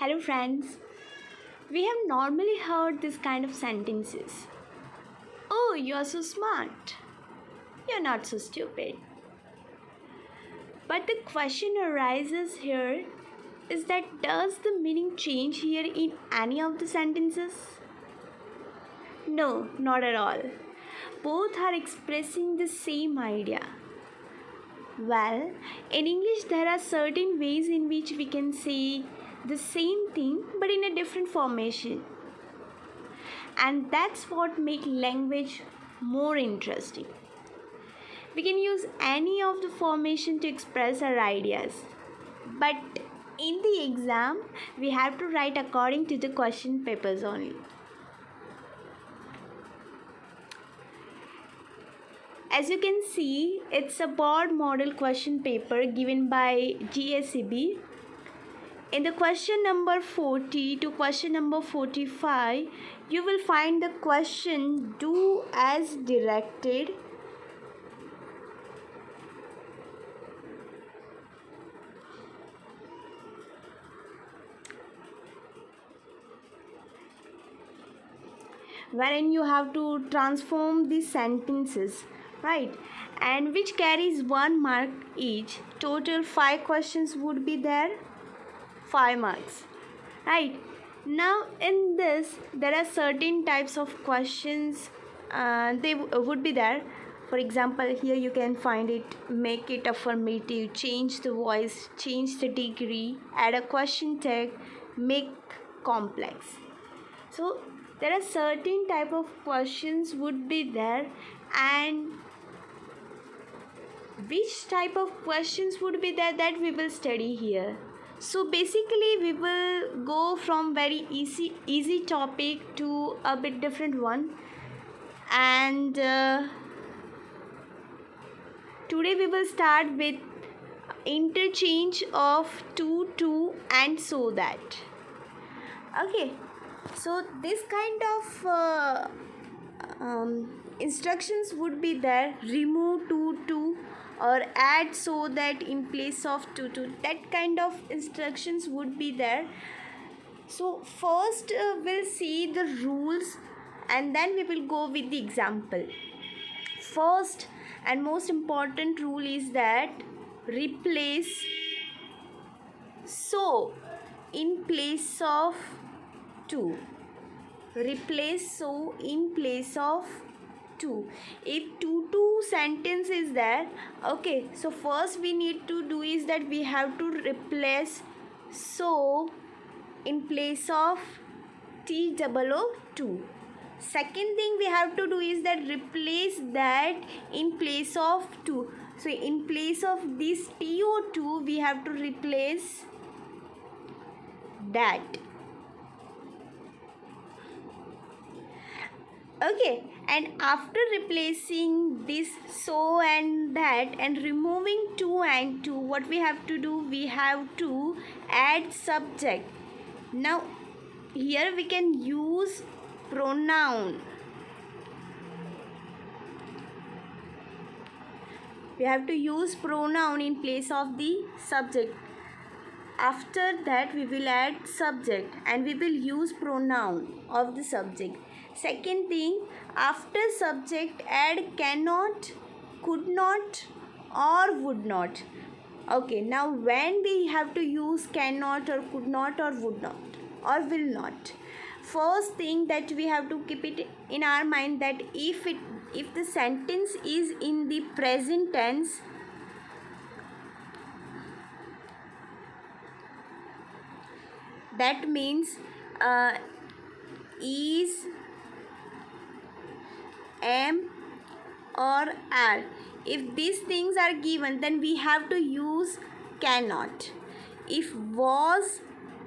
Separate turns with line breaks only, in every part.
Hello, friends. We have normally heard this kind of sentences. Oh, you're so smart. You're not so stupid. But the question arises here is that does the meaning change here in any of the sentences? No, not at all. Both are expressing the same idea. Well, in English, there are certain ways in which we can say the same thing but in a different formation. And that's what makes language more interesting. We can use any of the formation to express our ideas, but in the exam we have to write according to the question papers only. As you can see, it's a board model question paper given by GSEB. In the question number 40 to question number 45, you will find the question do as directed. Wherein you have to transform the sentences, right? And which carries 1 mark each. Total 5 questions would be there, 5 marks, right? Now in this there are certain types of questions they would be there. For example, here you can find it: make it affirmative, change the voice, change the degree, add a question tag, make complex. So there are certain type of questions would be there, and which type of questions would be there, that we will study here. So basically we will go from very easy topic to a bit different one, and today we will start with interchange of to and so that. Okay, so this kind of instructions would be there: remove to or add so that in place of to. That kind of instructions would be there. So first we'll see the rules and then we will go with the example. First and most important rule is that replace so in place of to. Replace so in place of to. If to sentence is there, okay, so first we need to do is that we have to replace so in place of to. Second thing we have to do is that replace that in place of to. So in place of this to we have to replace that. Okay, and after replacing this so and that and removing to and to, what we have to do, we have to add subject. Now here we can use pronoun. We have to use pronoun in place of the subject. After that we will add subject and we will use pronoun of the subject. Second thing, after subject add cannot, could not or would not. Okay, now when we have to use cannot or could not or would not or will not, first thing that we have to keep it in our mind that if the sentence is in the present tense, that means is, am or are. If these things are given, then we have to use cannot. If was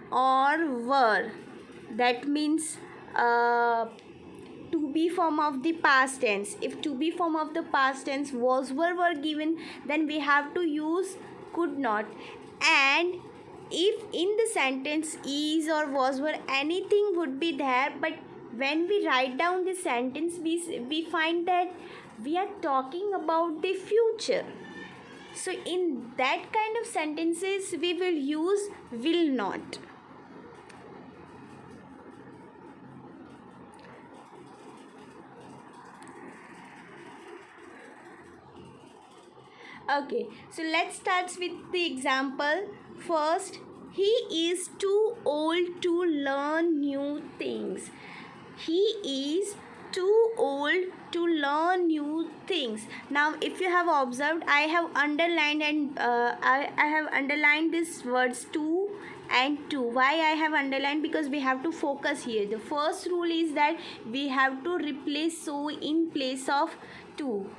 or were, that means to be form of the past tense. If to be form of the past tense was were given, then we have to use could not. And if in the sentence is or was were anything would be there, but when we write down the sentence we find that we are talking about the future. So in that kind of sentences we will use will not. Okay, so let's start with the example. First, he is too old to learn new things. He is too old to learn new things. Now, if you have observed, I have underlined and I have underlined these words too and two. Why I have underlined? Because we have to focus here. The first rule is that we have to replace so in place of two.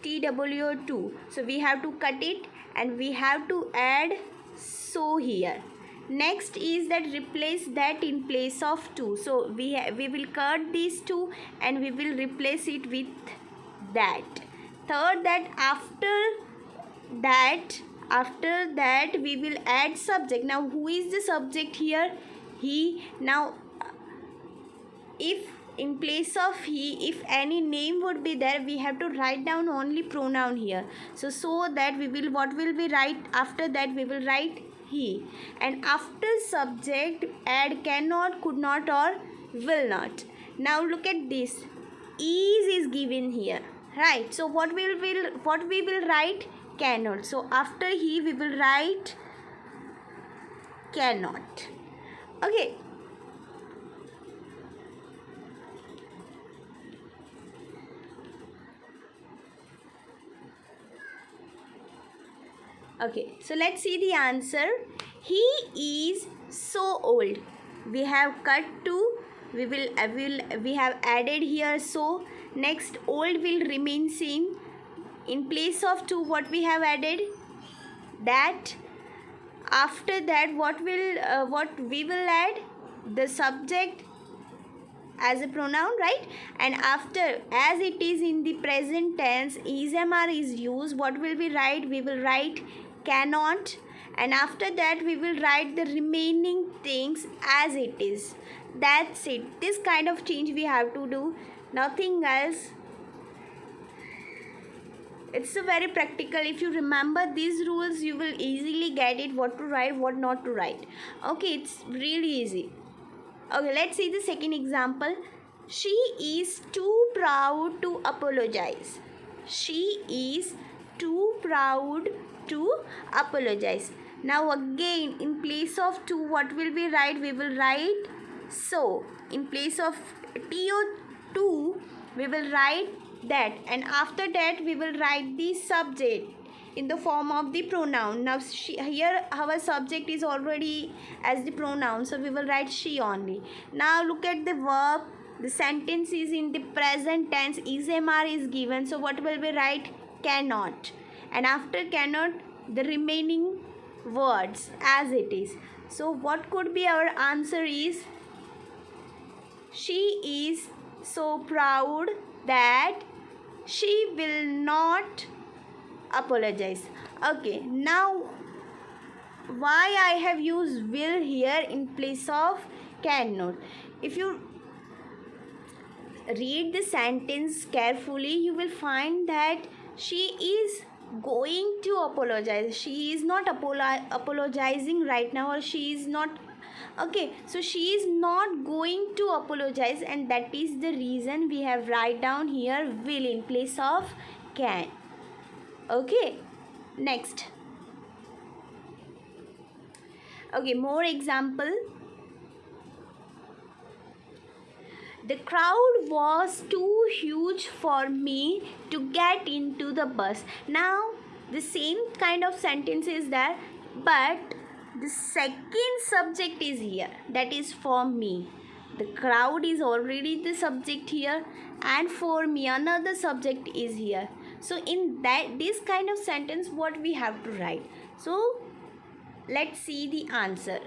TWO2. So we have to cut it and we have to add so here. Next is that replace that in place of 2. So we will cut these two and we will replace it with that. Third, that after that we will add subject. Now who is the subject here? He. Now if in place of he, if any name would be there, we have to write down only pronoun here. So that we will, what will we write after that? We will write he, and after subject add cannot, could not, or will not. Now look at this, is given here, right? So what we will write? Cannot. So after he we will write cannot. Okay. Okay, so let's see the answer. He is so old. We have cut to, we have added here so. Next, old will remain same. In place of to, what we have added? That. After that, what we will add? The subject as a pronoun, right? And after, as it is in the present tense, is used, what will we write? We will write cannot, and after that we will write the remaining things as it is. That's it. This kind of change we have to do, nothing else. It's a very practical. If you remember these rules, you will easily get it, what to write, what not to write. Okay, it's really easy. Okay, let's see the second example. She is too proud to apologize. She is too proud to apologize. Now again, in place of to, what will we write? We will write so. In place of TO2, we will write that, and after that we will write the subject in the form of the pronoun. Now here our subject is already as the pronoun, so we will write she only. Now look at the verb. The sentence is in the present tense. Is given, so what will we write? Cannot, and after cannot the remaining words as it is. So what could be our answer is, she is so proud that she will not apologize. Okay, now why I have used will here in place of cannot? If you read the sentence carefully, you will find that she is going to apologize. She is not apologizing right now, or she is not. Okay, so she is not going to apologize, and that is the reason we have write down here will in place of can. Okay, next. Okay, more example. The crowd was too huge for me to get into the bus. Now, the same kind of sentence is there, but the second subject is here, that is for me. The crowd is already the subject here, and for me another subject is here. So in this kind of sentence, what we have to write? So let's see the answer.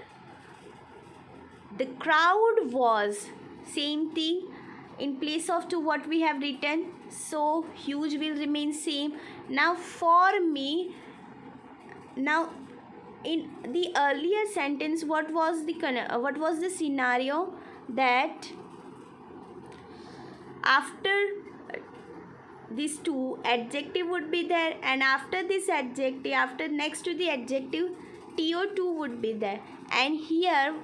The crowd was, same thing, in place of to, what we have written? So huge will remain same. Now for me, now in the earlier sentence, what was the scenario? That after these two, adjective would be there, and after this adjective, after next to the adjective, TO2 would be there. And here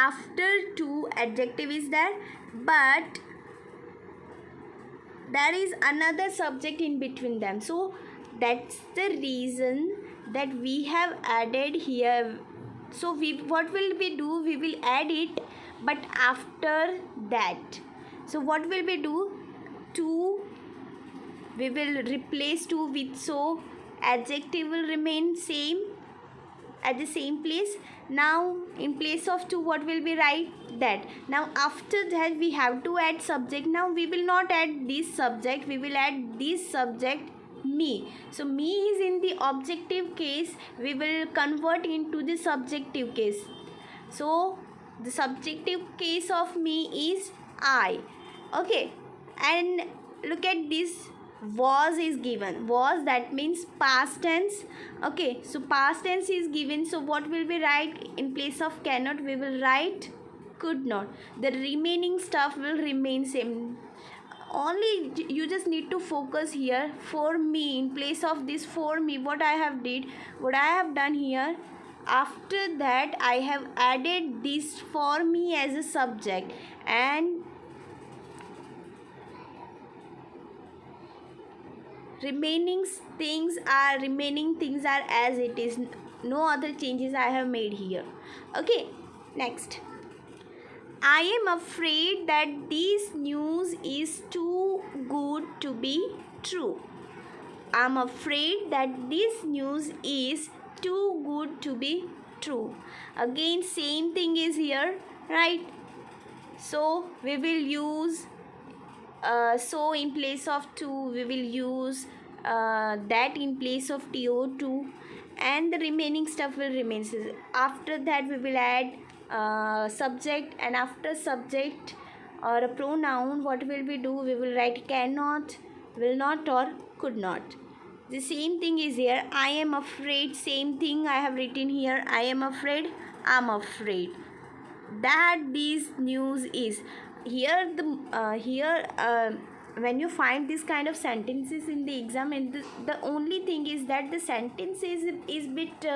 after to adjective is there, but there is another subject in between them. So that's the reason that we have added here. So what will we do? We will add it, but after that. So what will we do? To, we will replace to with so, adjective will remain same at the same place. Now in place of to, what will be write? That. Now after that we have to add subject. Now we will not add this subject, we will add this subject, me. So me is in the objective case, we will convert into the subjective case. So the subjective case of me is I. Okay, and look at this, was is given. Was, that means past tense. Okay, so past tense is given. So what will we write? In place of cannot we will write could not. The remaining stuff will remain same. Only you just need to focus here. For me, in place of this for me, what I have done here, after that I have added this for me as a subject, and remaining things are as it is. No other changes I have made here. Okay, next. I am afraid that this news is too good to be true. I'm afraid that this news is too good to be true. Again, same thing is here, right? So we will use so in place of to, we will use that in place of to, and the remaining stuff will remain. After that we will add subject, and after subject or a pronoun, what will we do? We will write cannot, will not, or could not. The same thing is here. I am afraid, same thing I have written here. I am afraid, I'm afraid that this news is here. When you find this kind of sentences in the exam, and the only thing is that the sentence is bit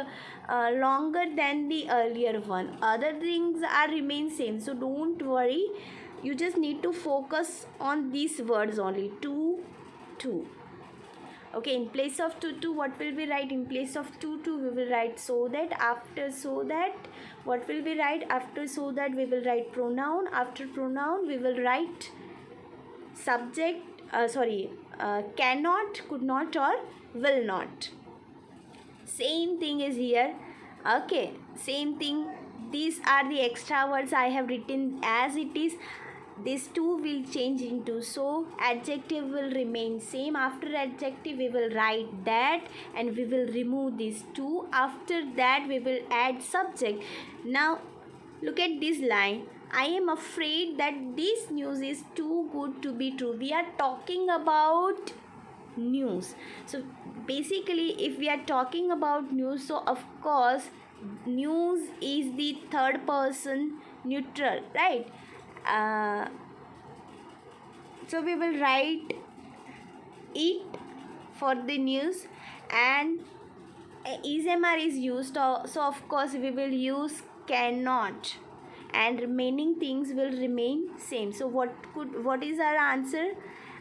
longer than the earlier one. Other things are remain same, so don't worry. You just need to focus on these words only. To. Okay, in place of to, what will we write? In place of to, we will write so that. After so that, what will we write? After so that, we will write pronoun. After pronoun, we will write subject, cannot, could not, or will not. Same thing is here. Okay, same thing. These are the extra words I have written as it is. This two will change into so. Adjective will remain same. After adjective we will write that, and we will remove these two. After that we will add subject. Now look at this line. I am afraid that this news is too good to be true. We are talking about news. So basically, if we are talking about news, so of course news is the third person neutral, right? So we will write it for the news, and ismr is used, so of course we will use cannot, and remaining things will remain same. So what is our answer?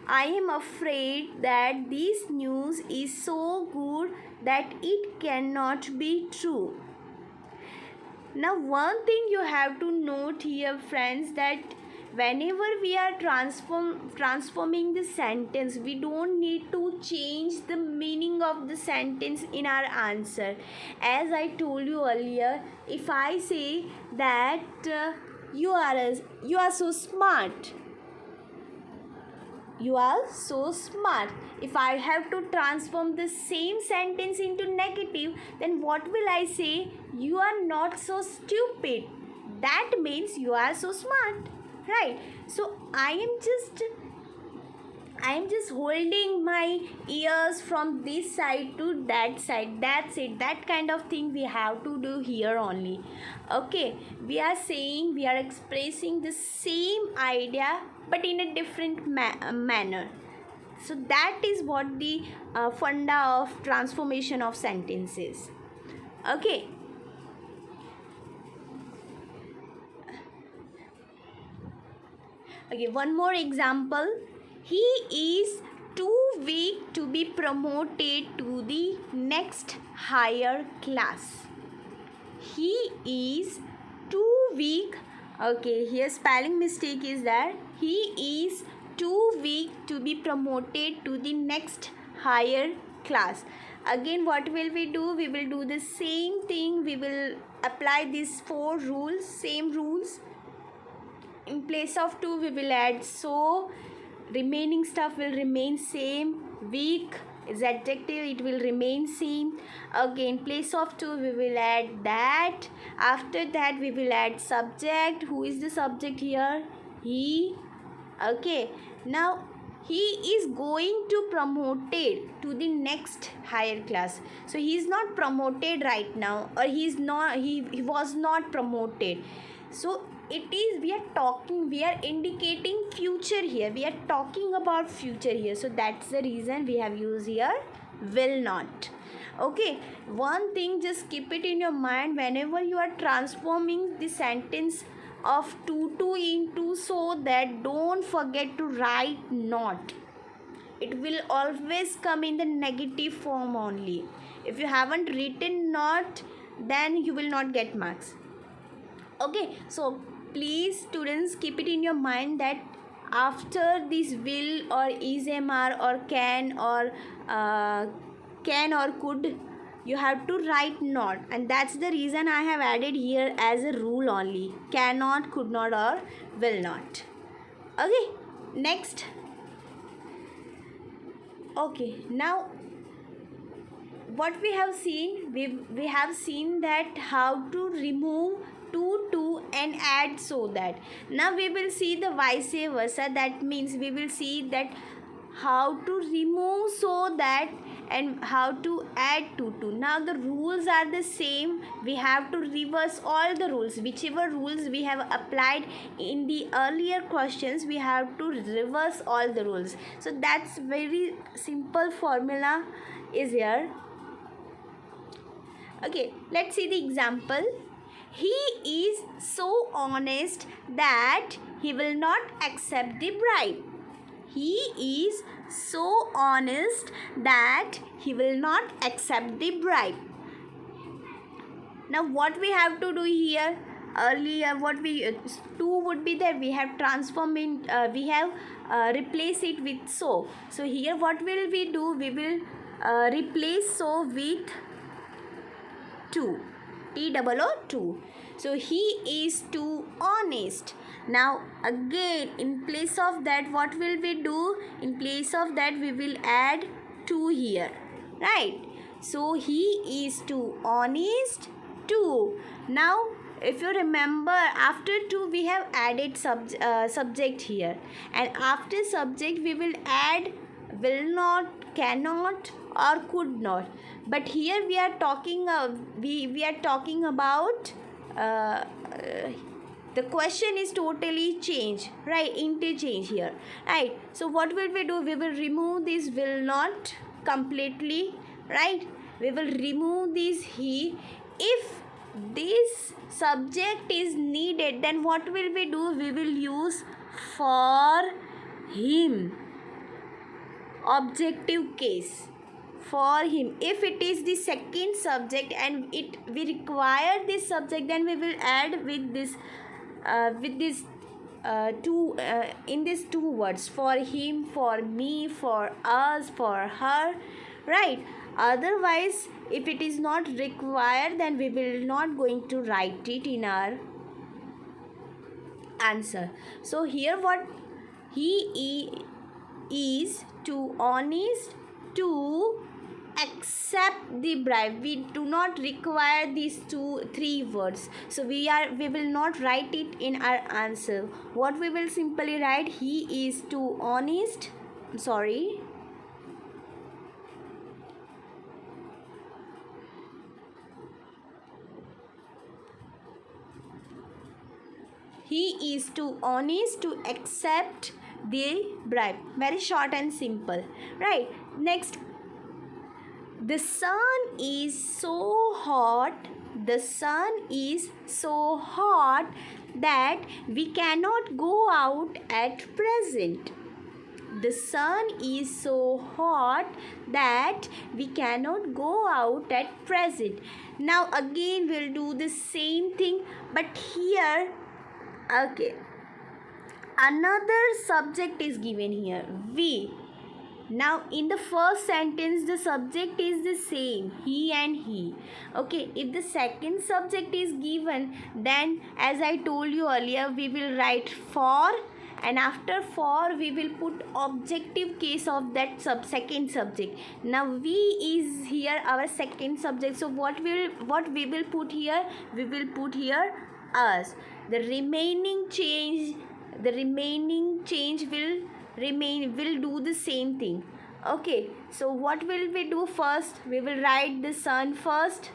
I am afraid that this news is so good that it cannot be true. Now one thing you have to note here, friends, that whenever we are transforming the sentence, we don't need to change the meaning of the sentence in our answer. As I told you earlier, if I say that you are so smart, you are so smart. If I have to transform the same sentence into negative, then what will I say? You are not so stupid. That means you are so smart, right? So I am just holding my ears from this side to that side. That's it. That kind of thing we have to do here only. Okay, we are expressing the same idea but in a different manner. So that is what the funda of transformation of sentences. Okay. Okay, one more example. He is too weak to be promoted to the next higher class. He is too weak. Okay, here spelling mistake is that he is too weak to be promoted to the next higher class. Again, what will we do? We will do the same thing. We will apply these 4 rules, same rules. In place of 2 we will add so, remaining stuff will remain same. Weak is adjective, it will remain same. Okay, in place of 2 we will add that. After that we will add subject. Who is the subject here? He. Okay, now he is going to promoted to the next higher class. So he is not promoted right now, or he was not promoted. So it is, we are talking, we are indicating future here, we are talking about future here. So that's the reason we have used here will not. Okay, one thing, just keep it in your mind whenever you are transforming the sentence of to into, so that don't forget to write not. It will always come in the negative form only. If you haven't written not, then you will not get marks. Okay, so please students, keep it in your mind that after this will or is, mr or can or could, you have to write not, and that's the reason I have added here as a rule only: cannot, could not, or will not. Okay, next. Okay, now what we have seen, we have seen that how to remove to and add so that. Now we will see the vice versa. That means we will see that how to remove so that and how to add to. Now the rules are the same. We have to reverse all the rules. Whichever rules we have applied in the earlier questions, we have to reverse all the rules. So that's very simple formula is here. Okay, let's see the example. He is so honest that he will not accept the bribe. He is so honest that he will not accept the bribe. Now what we have to do here? Earlier what we to would be there, we have transformed in we have replace it with so. So here what will we do? We will replace so with to. T-O-O-2. So he is too honest. Now again, in place of that, what will we do? In place of that, we will add to here, right? So he is too honest too. Now if you remember, after to we have added subject here, and after subject we will add will not, cannot, or could not. But here we are talking we are talking about the question is totally changed, right? Interchange here, right? So what will we do? We will remove this will not completely, right? We will remove this he. If this subject is needed, then what will we do? We will use for him, objective case, for him. If it is the second subject and we require this subject, then we will add with this two in these 2 words: for him, for me, for us, for her, right? Otherwise, if it is not required, then we will not going to write it in our answer. So here what he is too honest to accept the bribe. We do not require these 3 words, so we will not write it in our answer. What we will simply write: he is too honest, he is too honest to accept the bribe. Very short and simple, right? Next, the sun is so hot. The sun is so hot that we cannot go out at present. The sun is so hot that we cannot go out at present. Now again we'll do the same thing, but here, okay, another subject is given here, we. Now in the first sentence the subject is the same, he and he. Okay, if the second subject is given, then as I told you earlier, we will write for, and after for we will put objective case of that second subject. Now we is here our second subject, so what we will put here, we will put here us. The remaining change will do the same thing. Okay, so what will we do first? We will write the sun first.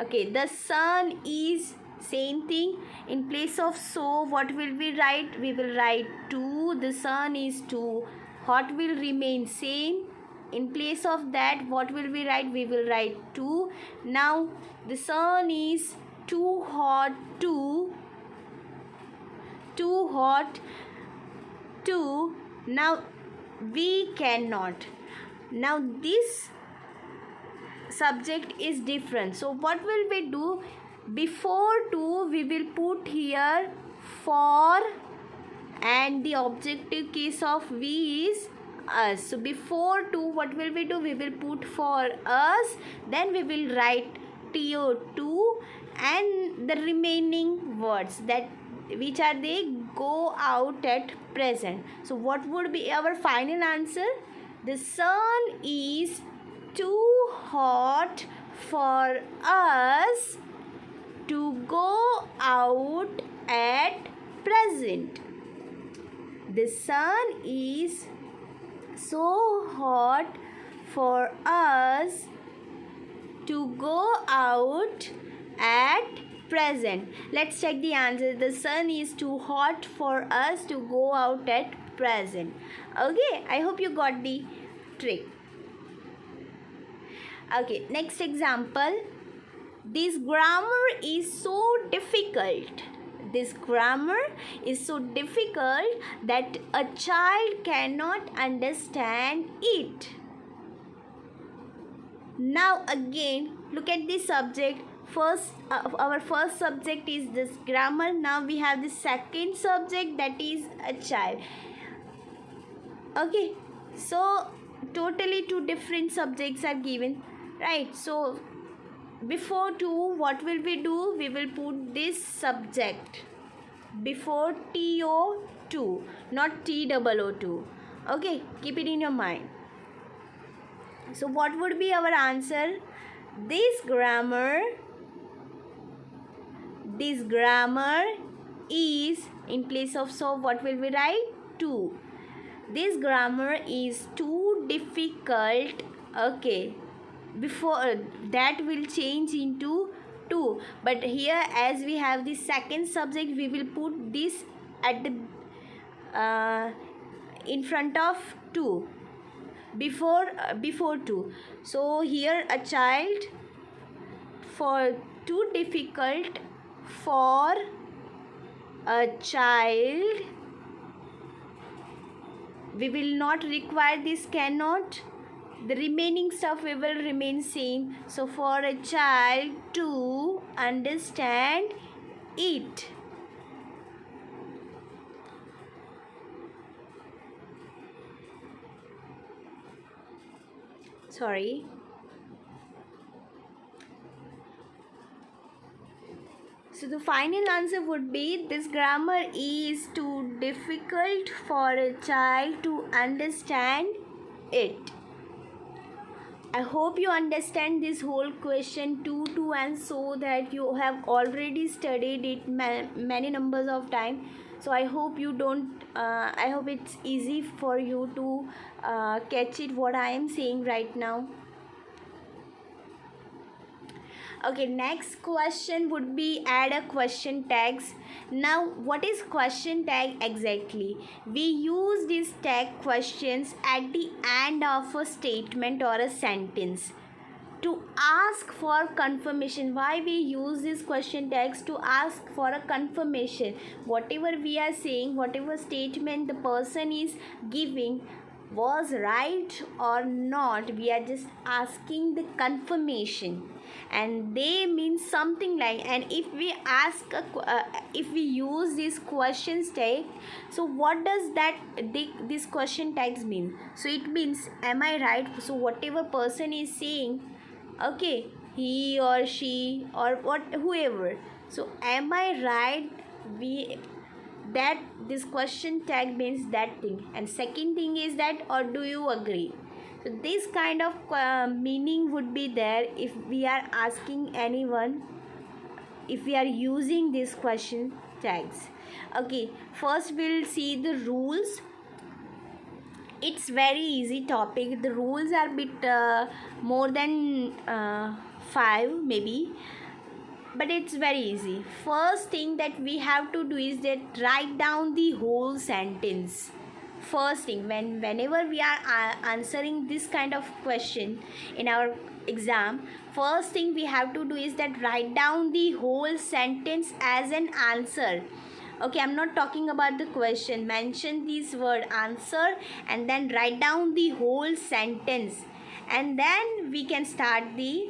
Okay, the sun is, same thing, in place of so what will we write? We will write 2. The sun is too hot will remain same. In place of that, what will we write? We will write 2. Now the sun is too hot to now we cannot. Now this subject is different, so what will we do? Before to we will put here for, and the objective case of we is us. So before to what will we do? We will put for us, then we will write to, and the remaining words, that which are they, go out at present. So what would be our final answer? The sun is too hot for us to go out at present. The sun is so hot for us to go out at present. Let's check the answer. The sun is too hot for us to go out at present. Okay, I hope you got the trick. Okay, next example. This grammar is so difficult. This grammar is so difficult that a child cannot understand it. Now again, look at the subject. First, our first subject is this grammar. Now we have the second subject, that is a child. Okay, so totally two different subjects are given, right? So before to what will we do? We will put this subject before to, not TOO. Okay, keep it in your mind. So what would be our answer? This grammar is, in place of so what will we write? To. This grammar is too difficult. Okay, before that will change into to, but here as we have the second subject, we will put this at the in front of to, before to. So here a child, for too difficult for a child, we will not require this cannot. The remaining stuff we will remain same. So for a child to understand it. Sorry. So the final answer would be, this grammar is too difficult for a child to understand it. I hope you understand this whole question to and so, that you have already studied it many numbers of time. So I hope you don't, I hope it's easy for you to catch it what I am saying right now. Okay, next question would be add a question tags. Now what is question tag exactly? We use these tag questions at the end of a statement or a sentence. to ask for confirmation. Why we use this question tags? To ask for a confirmation. Whatever we are saying, whatever statement the person is giving was right or not, we are just asking the confirmation, and they mean something like. And if we ask if we use this questions tag, so what does that this question tags mean? So it means, am I right? So whatever person is saying, okay, he or she or what, whoever, so am I right? We that this question tag means that thing. And second thing is that, or do you agree? So this kind of meaning would be there if we are asking anyone, if we are using these question tags. Okay, first we'll see the rules. It's very easy topic. The rules are bit more than 5 maybe, but it's very easy. First thing that we have to do is that write down the whole sentence. First thing, whenever we are answering this kind of question in our exam, first thing we have to do is that write down the whole sentence as an answer. Okay, I'm not talking about the question. Mention this word answer and then write down the whole sentence, and then we can start the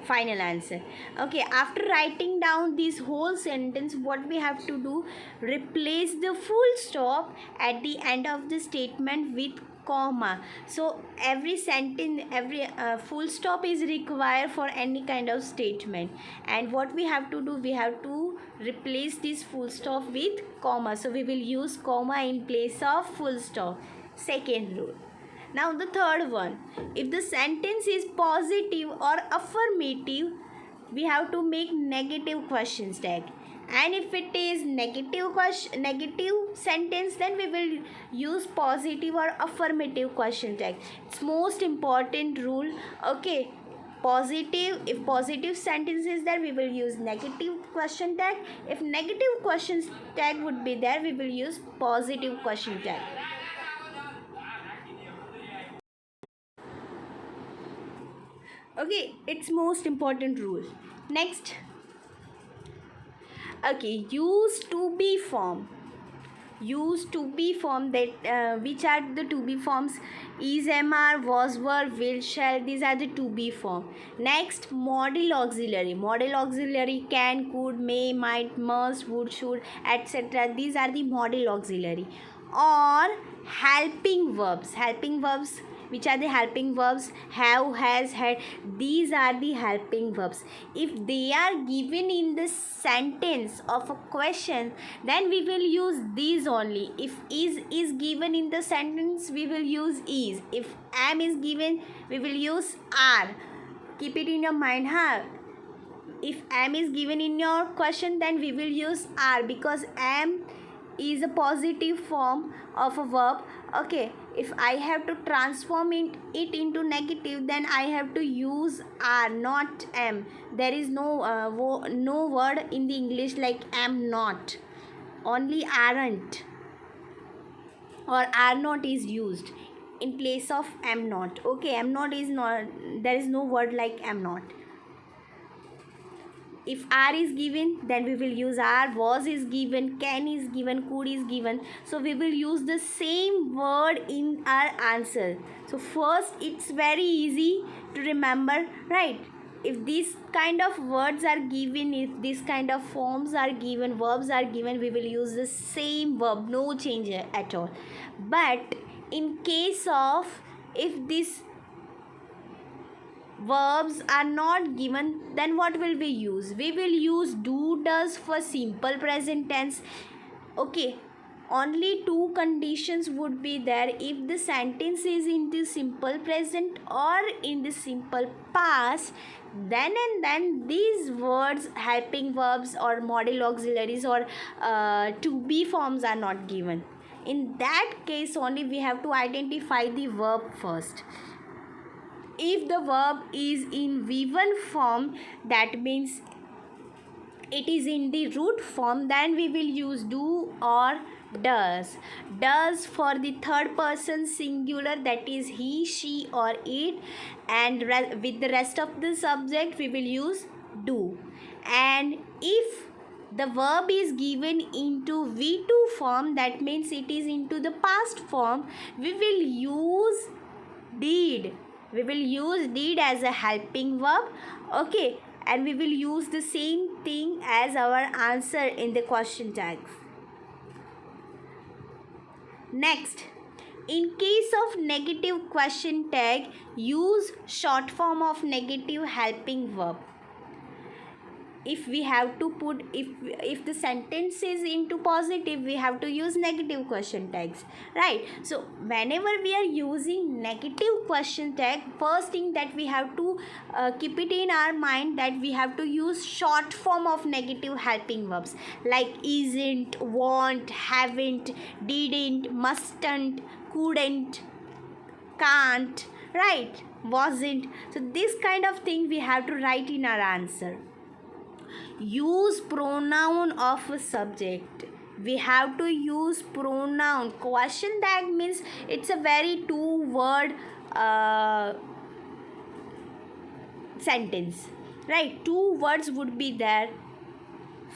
final answer. Okay, after writing down this whole sentence, what we have to do, replace the full stop at the end of the statement with comma. So every sentence, every full stop is required for any kind of statement, and what we have to do, we have to replace this full stop with comma. So we will use comma in place of full stop. Second rule. Now the third one, if the sentence is positive or affirmative, we have to make negative questions tag. And if it is negative sentence, then we will use positive or affirmative question tag. It's most important rule. Okay, positive, if positive sentence is there, we will use negative question tag. If negative questions tag would be there, we will use positive question tag. Okay, it's most important rule. Next, okay, use to be form. Use to be form, that which are the to be forms? Is, mr, was, were, will, shall. These are the to be form. Next, modal auxiliary. Modal auxiliary can, could, may, might, must, would, should, etc. These are the modal auxiliary. Or helping verbs. Helping verbs, which are the helping verbs? Have, has, had. These are the helping verbs. If they are given in the sentence of a question, then we will use these only. If is given in the sentence, we will use is. If am is given, we will use are. Keep it in your mind, huh? If am is given in your question, then we will use are, because am is a positive form of a verb. Okay, if I have to transform it into negative, then I have to use are, not am. There is no word in the English like am not. Only aren't or are not is used in place of am not. Okay, am not is not, there is no word like am not. If are is given, then we will use are. Was is given, can is given, could is given. So we will use the same word in our answer. So first, it's very easy to remember, right? If these kind of words are given, if this kind of forms are given, verbs are given, we will use the same verb, no change at all. But in case of, if this verbs are not given, then what will we use? We will use do, does for simple present tense. Okay, only two conditions would be there. If the sentence is in the simple present or in the simple past, then and then these words, helping verbs or modal auxiliaries or to be forms are not given. In that case only we have to identify the verb first. If the verb is in V1 form, that means it is in the root form, then we will use do or does. Does for the third person singular, that is he, she, or it, and with the rest of the subject we will use do. And if the verb is given into V2 form, that means it is into the past form, we will use did. We will use did as a helping verb. Okay, and we will use the same thing as our answer in the question tags. Next, in case of negative question tag, use short form of negative helping verb. If we have to put, if the sentence is into positive, we have to use negative question tags, right? So whenever we are using negative question tag, first thing that we have to keep it in our mind, that we have to use short form of negative helping verbs like isn't, won't, haven't, didn't, mustn't, couldn't, can't, right, wasn't. So this kind of thing we have to write in our answer. Use pronoun of a subject. We have to use pronoun. Question tag means it's a very two-word sentence, right? Two words would be there.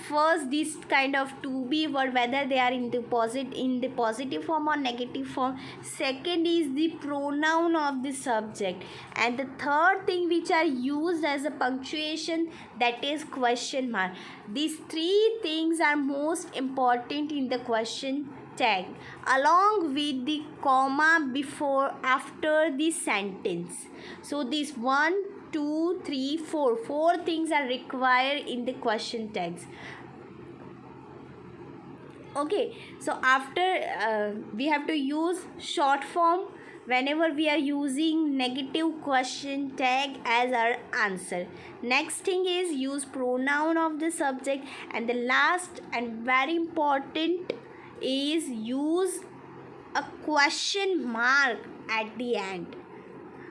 First, this kind of to be word, whether they are in the positive form or negative form. Second is the pronoun of the subject, and the third thing which are used as a punctuation, that is question mark. These three things are most important in the question tag, along with the comma before after the sentence. So this 1, 2, 3, 4. Four things are required in the question tags. Okay, so after we have to use short form whenever we are using negative question tag as our answer. Next thing is use pronoun of the subject, and the last and very important is use a question mark at the end.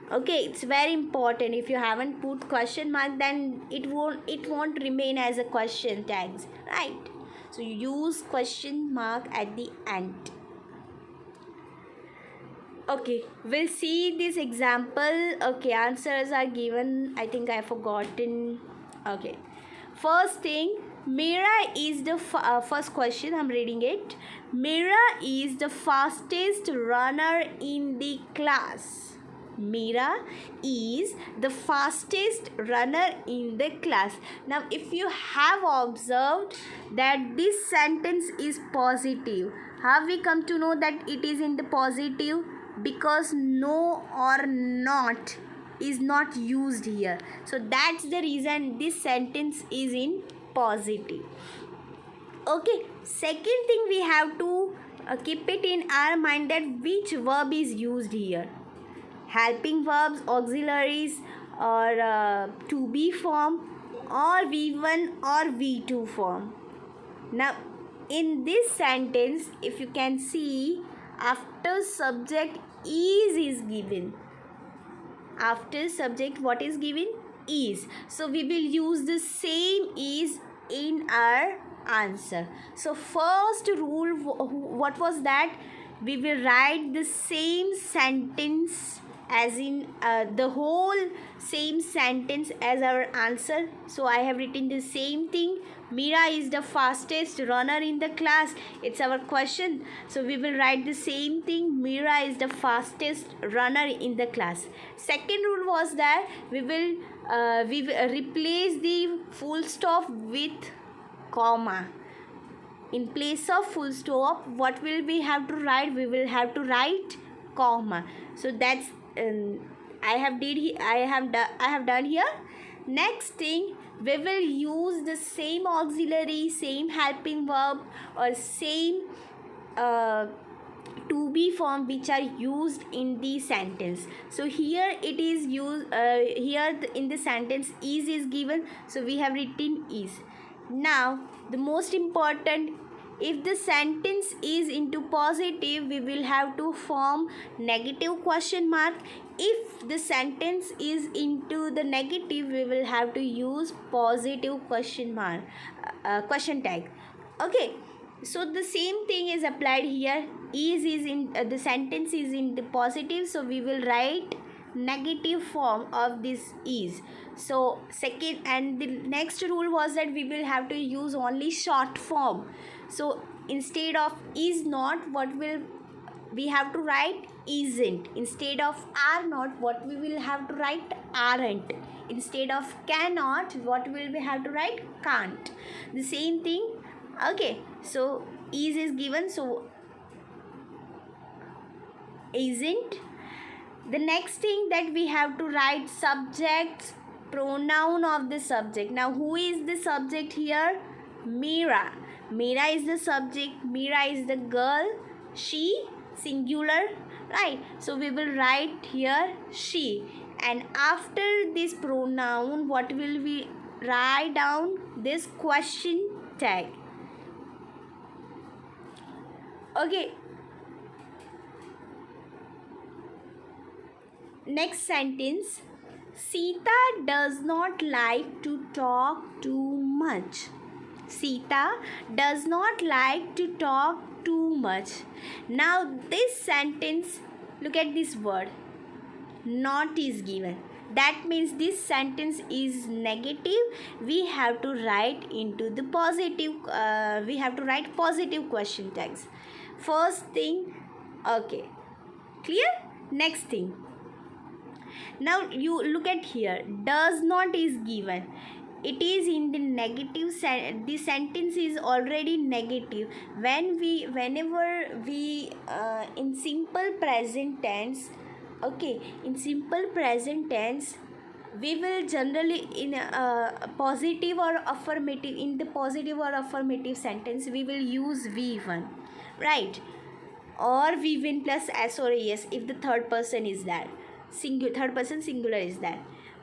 Okay, it's very important. If you haven't put question mark, then it won't remain as a question tags, right? So you use question mark at the end. Okay, we'll see this example. Okay, answers are given. I think I forgotten. Okay, first thing, Mira is the first question. I'm reading it. Mira is the fastest runner in the class. Mira is the fastest runner in the class. Now, if you have observed that this sentence is positive, how we come to know that it is in the positive? Because no or not is not used here. So that's the reason this sentence is in positive. Okay, second thing, we have to keep it in our mind that which verb is used here. Helping verbs, auxiliaries, or to be form, or V1 or V2 form. Now in this sentence, if you can see, after subject is given. After subject what is given? Is. So we will use the same is in our answer. So first rule, what was that? We will write the same sentence as in the whole same sentence as our answer. So I have written the same thing. Mira is the fastest runner in the class. It's our question. So we will write the same thing. Mira is the fastest runner in the class. Second rule was that we will replace the full stop with comma. In place of full stop, what will we have to write? We will have to write comma. So that's I have done here. Next thing, we will use the same auxiliary, same helping verb, or same to be form which are used in the sentence. So here it is used in the sentence is given, so we have written is. Now the most important, if the sentence is into positive, we will have to form negative question mark. If the sentence is into the negative, we will have to use positive question mark, question tag. Okay, So the same thing is applied here. Is in the sentence is in the positive, so we will write negative form of this is. So second, and the next rule was that we will have to use only short form. So instead of is not, what will we have to write? Isn't. Instead of are not, what we will have to write? Aren't. Instead of cannot, what will we have to write? Can't. The same thing. Okay, so is given, so isn't. The next thing that we have to write subjects, pronoun of the subject. Now who is the subject here? Mira. Mira is the subject. Mira is the girl. She, singular, right? So we will write here she, and after this pronoun, what will we write down? This question tag. Okay. Next sentence. Sita does not like to talk too much. Sita does not like to talk too much. Now this sentence, look at this word. Not is given. That means this sentence is negative. We have to write into the positive. We have to write positive question tags. First thing, okay, clear? Next thing. Now you look at here. Does not is given. It is in the negative. The sentence is already negative. Whenever we in simple present tense. Okay, in simple present tense, we will generally in a positive or affirmative, in the positive or affirmative sentence, we will use V1, right? Or V1 plus S or ES if the third person is there. Third person singular is there.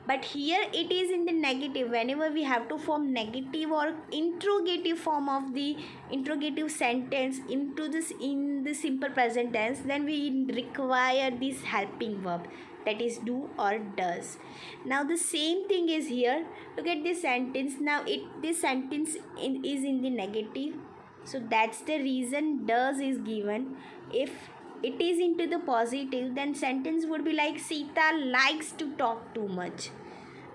But here it is in the negative. Whenever we have to form negative or interrogative form of the interrogative sentence into this in the simple present tense, then we require this helping verb, that is do or does. Now the same thing is here. Look at this sentence. Now this sentence is in the negative, so that's the reason does is given. If it is into the positive, then sentence would be like Sita likes to talk too much.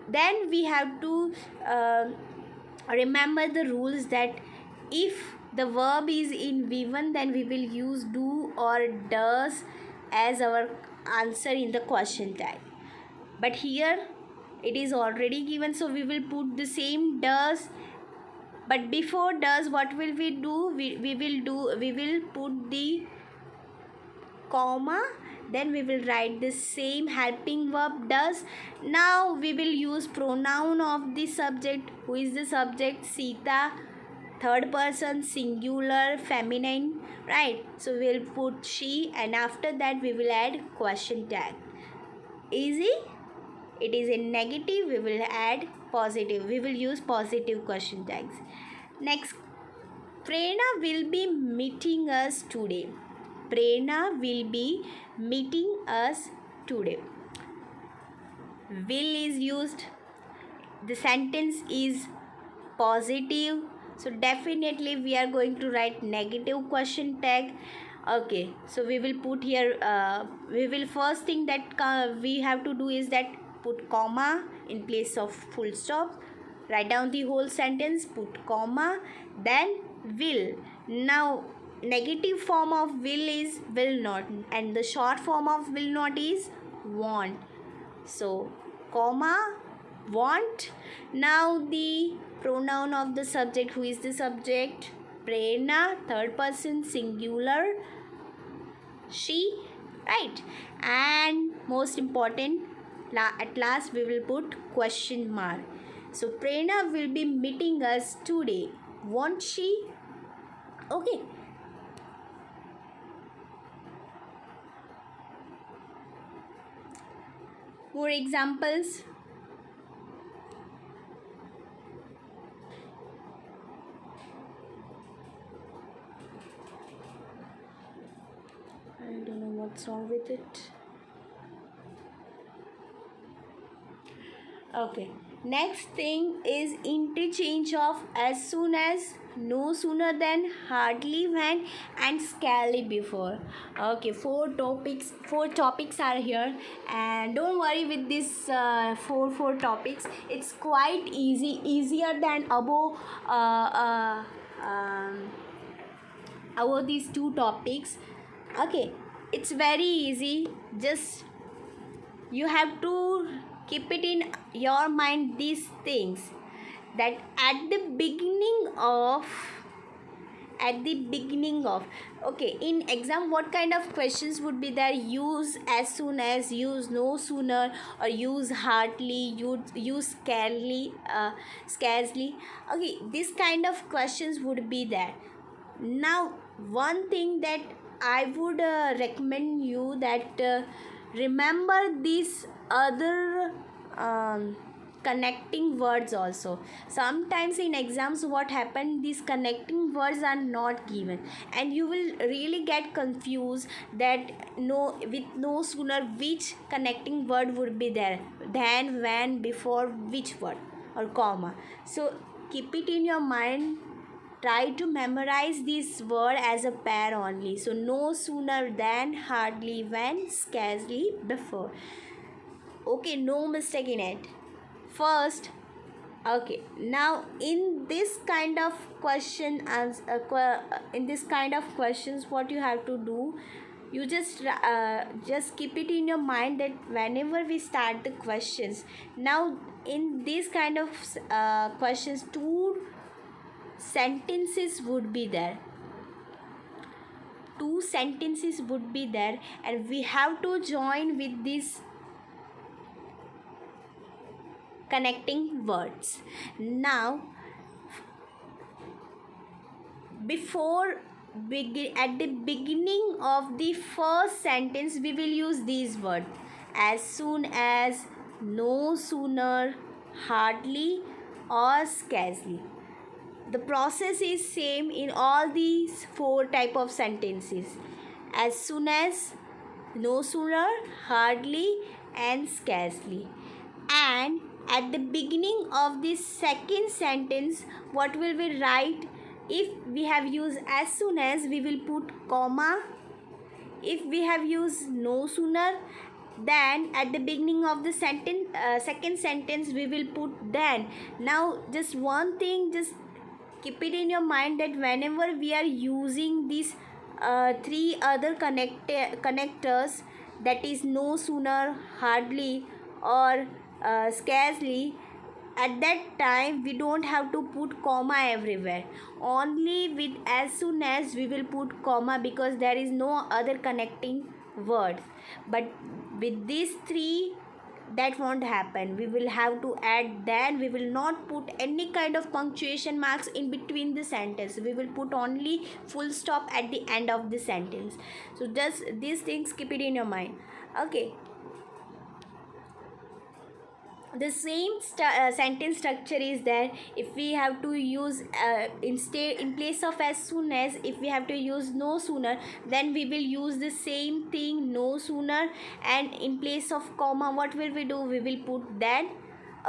Then we have to remember the rules that if the verb is in V1, then we will use do or does as our answer in the question tag. But here it is already given, so we will put the same does. But before does, what will we do? We will put the comma, then we will write the same helping verb does. Now we will use pronoun of the subject. Who is the subject? Sita, third person singular feminine, right? So we'll put she, and after that we will add question tag. Easy? It is in negative, we will add positive. We will use positive question tags. Next, Prerna will be meeting us today. Prerna will be meeting us today. Will is used. The sentence is positive. So definitely we are going to write negative question tag. Okay, so we will put here, we will first thing that we have to do is that put comma in place of full stop. Write down the whole sentence, put comma, then will. Now negative form of will is will not, and the short form of will not is want. So comma, want. Now the pronoun of the subject. Who is the subject? Prerna, third person singular, she, right? And most important, at last we will put question mark. So Prerna will be meeting us today, won't she? Okay. More examples. I don't know what's wrong with it. Okay. Next thing is interchange of as soon as no sooner than, hardly when, and scarcely before. Okay, four topics are here, and don't worry with this four topics. It's quite easier than uh, um, above these two topics. Okay, it's very easy. Just you have to keep it in your mind these things, that at the beginning of, okay, in exam what kind of questions would be there? Use as soon as, use no sooner, or use hardly, use scarcely. Okay, this kind of questions would be there. Now, one thing that I would recommend you, that remember these other connecting words also. Sometimes in exams what happen, these connecting words are not given, and you will really get confused that no, with no sooner which connecting word would be there, than, when, before, which word, or comma. So keep it in your mind. Try to memorize this word as a pair only. So no sooner than, hardly when, scarcely before. Okay, no mistake in it. First, okay, now in this kind of in this kind of questions, what you have to do, you just keep it in your mind that whenever we start the questions, now in this kind of questions, two sentences would be there. Two sentences would be there, and we have to join with these connecting words. Now, at the beginning of the first sentence, we will use these words: as soon as, no sooner, hardly, or scarcely. The process is same in all these four type of sentences: as soon as, no sooner, hardly, and scarcely. And at the beginning of this second sentence, what will we write? If we have used as soon as, we will put comma. If we have used no sooner, then at the beginning of the second sentence, we will put then. Now, just one thing, just keep it in your mind that whenever we are using these three other connectors, that is no sooner, hardly, or scarcely, at that time we don't have to put comma everywhere. Only with as soon as we will put comma, because there is no other connecting words. But with these three, that won't happen. We will have to add then. We will not put any kind of punctuation marks in between the sentence. We will put only full stop at the end of the sentence. So just these things, keep it in your mind. Okay, the same sentence structure is there. If we have to use in place of as soon as, if we have to use no sooner, then we will use the same thing, no sooner, and in place of comma, what will we do? We will put then.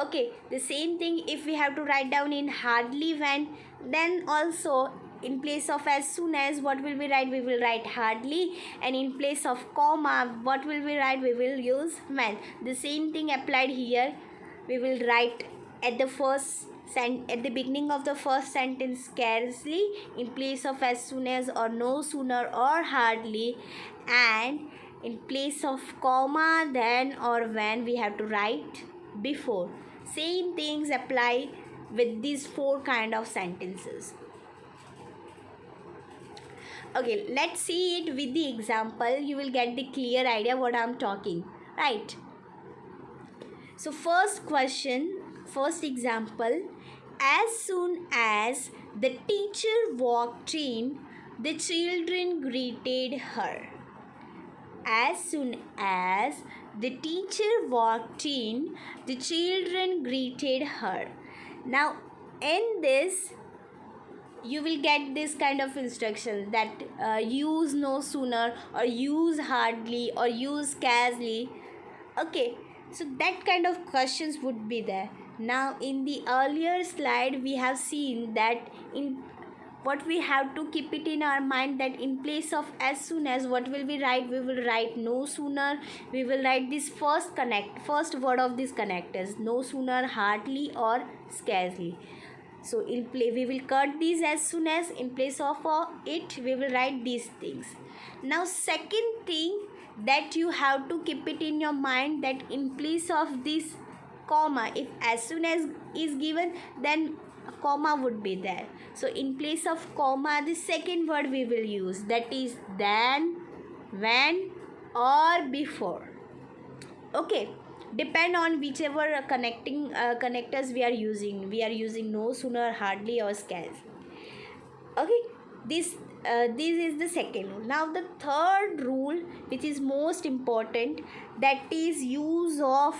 Okay, the same thing if we have to write down in hardly when, then also in place of as soon as, what will we write? We will write hardly, and in place of comma, what will we write? We will use when. The same thing applied here. We will write at the beginning of the first sentence scarcely, in place of as soon as, or no sooner, or hardly, and in place of comma, then, or when, we have to write before. Same things apply with these four kind of sentences. Okay, let's see it with the example. You will get the clear idea what I'm talking, right? So first example: as soon as the teacher walked in, the children greeted her. As soon as the teacher walked in, the children greeted her. Now, in this, you will get this kind of instructions, that use no sooner, or use hardly, or use scarcely. Okay, so that kind of questions would be there. Now, in the earlier slide, we have seen that in what we have to keep it in our mind, that in place of as soon as, what will we write? We will write no sooner. We will write this first word of these connectors, no sooner, hardly, or scarcely. So we will cut these as soon as. In place of it, we will write these things. Now second thing that you have to keep it in your mind, that in place of this comma, if as soon as is given, then a comma would be there. So in place of comma, the second word we will use, that is than, when, or before. Okay, depend on whichever connectors we are using no sooner, hardly, or scarce. Okay, this is the second rule. Now the third rule, which is most important, that is use of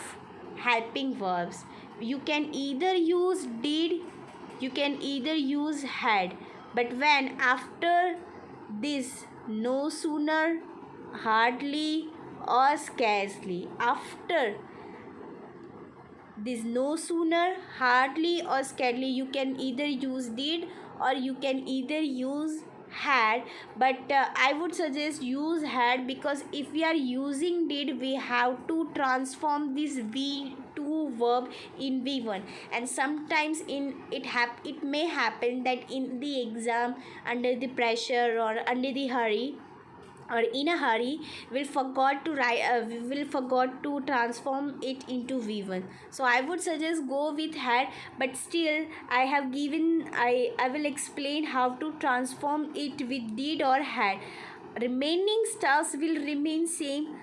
helping verbs. You can either use did, you can either use had, but when after this no sooner, hardly, or scarcely, after this no sooner, hardly, or scarcely, you can either use did or you can either use had, but I would suggest use had, because if we are using did, we have to transform this v2 verb in v1, and sometimes it may happen that in the exam, under the pressure or under the hurry or in a hurry, will forgot to write will forgot to transform it into v1. So I would suggest go with had, but still I will explain how to transform it with did or had. Remaining stuffs will remain same,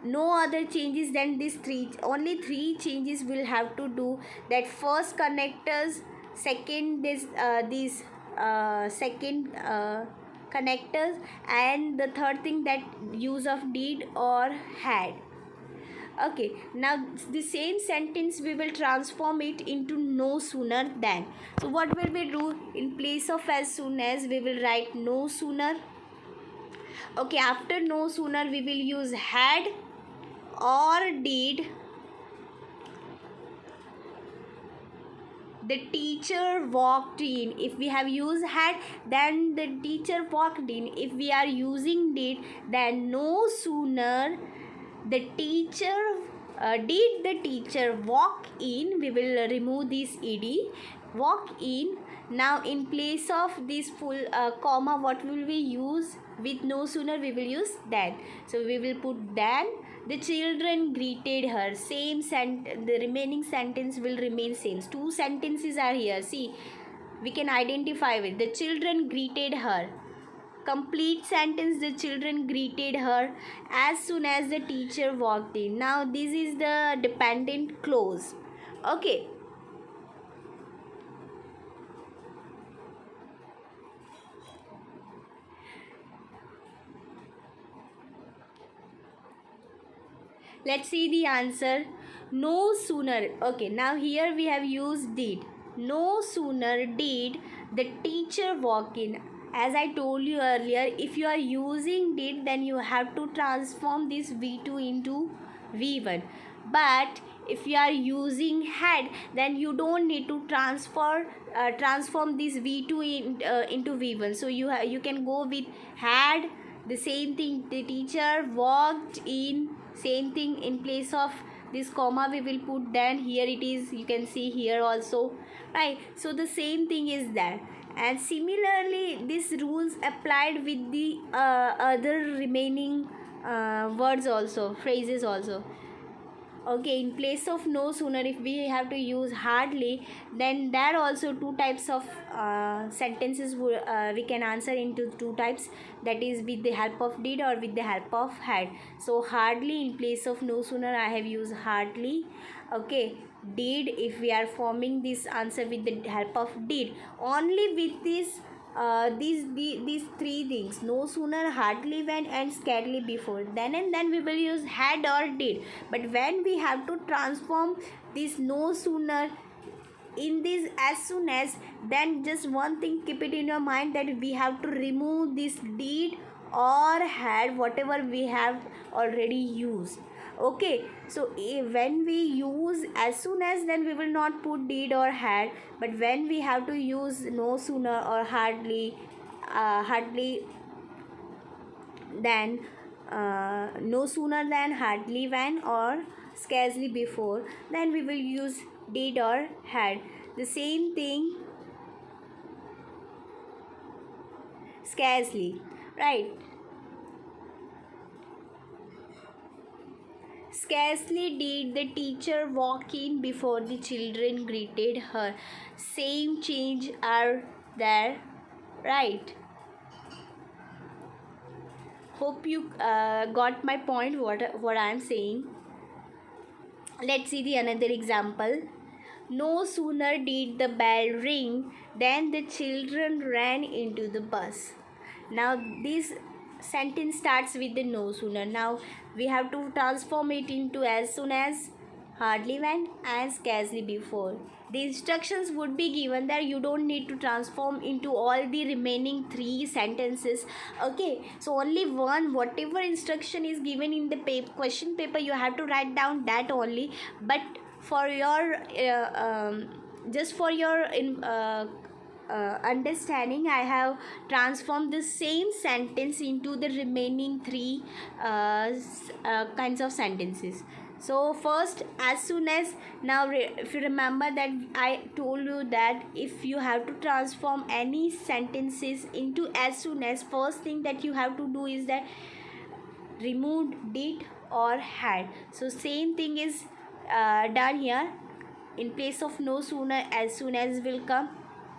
no other changes than these three. Only three changes will have to do, that first connectors, second these second connectors, and the third thing, that use of did or had. Okay, now the same sentence we will transform it into no sooner than. So what will we do? In place of as soon as, we will write no sooner. Okay, after no sooner, we will use had or did. The teacher walked in. If we have used had, then the teacher walked in. If we are using did, then no sooner the teacher did the teacher walk in, we will remove this ed, walk in. Now in place of this full comma, what will we use? With no sooner, we will use than. So we will put than. The children greeted her. The remaining sentence will remain same. Two sentences are here. See, we can identify with. The children greeted her. Complete sentence, the children greeted her as soon as the teacher walked in. Now this is the dependent clause. Okay. Let's see the answer. No sooner. Okay, now here we have used did. No sooner did the teacher walk in. As I told you earlier, if you are using did, then you have to transform this v2 into v1. But if you are using had, then you don't need to transform this v2 into v1. So you can go with had. The same thing, the teacher walked in. Same thing, in place of this comma we will put then. Here it is, you can see here also, right? So the same thing is there. And similarly, these rules applied with the other remaining words also, phrases also. Okay, in place of no sooner, if we have to use hardly, then there also two types of sentences we can answer into two types, that is with the help of did or with the help of had. So hardly, in place of no sooner, I have used hardly. Okay, did, if we are forming this answer with the help of did, only with this these three things, no sooner, hardly, when, and scarcely before, then and then we will use had or did. But when we have to transform this no sooner in this as soon as, then just one thing, keep it in your mind, that we have to remove this did or had, whatever we have already used. Okay, so when we use as soon as, then we will not put did or had, but when we have to use no sooner or hardly than, no sooner than, hardly when, or scarcely before, then we will use did or had. The same thing, scarcely, right? Scarcely did the teacher walk in before the children greeted her. Same change are there, right? Hope you got my point. What I am saying. Let's see the another example. No sooner did the bell ring than the children ran into the bus. Now this sentence starts with the no sooner. Now we have to transform it into as soon as, hardly when, and scarcely before. The instructions would be given that you don't need to transform into all the remaining three sentences. Okay, so only one, whatever instruction is given in the question paper, you have to write down that only. But for your just for your understanding, I have transformed the same sentence into the remaining three kinds of sentences. So first, as soon as, now if you remember that I told you that if you have to transform any sentences into as soon as, first thing that you have to do is that remove did or had. So same thing is done here. In place of no sooner, as soon as will come.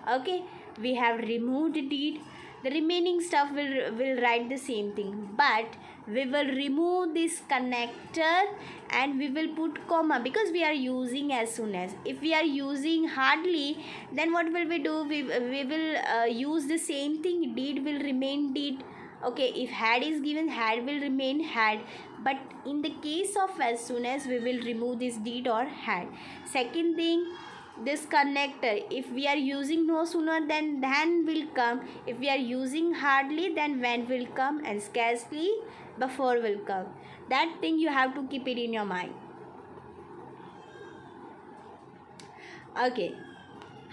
Okay, we have removed did. The remaining stuff will write the same thing, but we will remove this connector and we will put comma, because we are using as soon as. If we are using hardly, then what will we do? We will use the same thing. Did will remain did. Okay, if had is given, had will remain had. But in the case of as soon as, we will remove this did or had. Second thing, this connector, if we are using no sooner, then will come. If we are using hardly, then when will come, and scarcely before will come. That thing you have to keep it in your mind. Okay,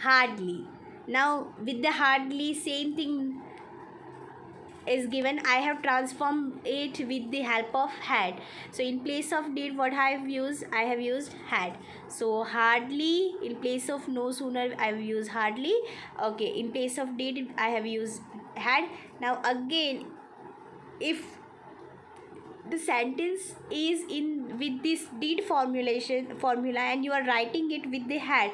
hardly. Now with the hardly, same thing is given. I have transformed it with the help of had. So in place of did, what I have used had. So hardly, in place of no sooner, I have used hardly. Okay, in place of did, I have used had. Now again, if the sentence is in with this did formula and you are writing it with the had,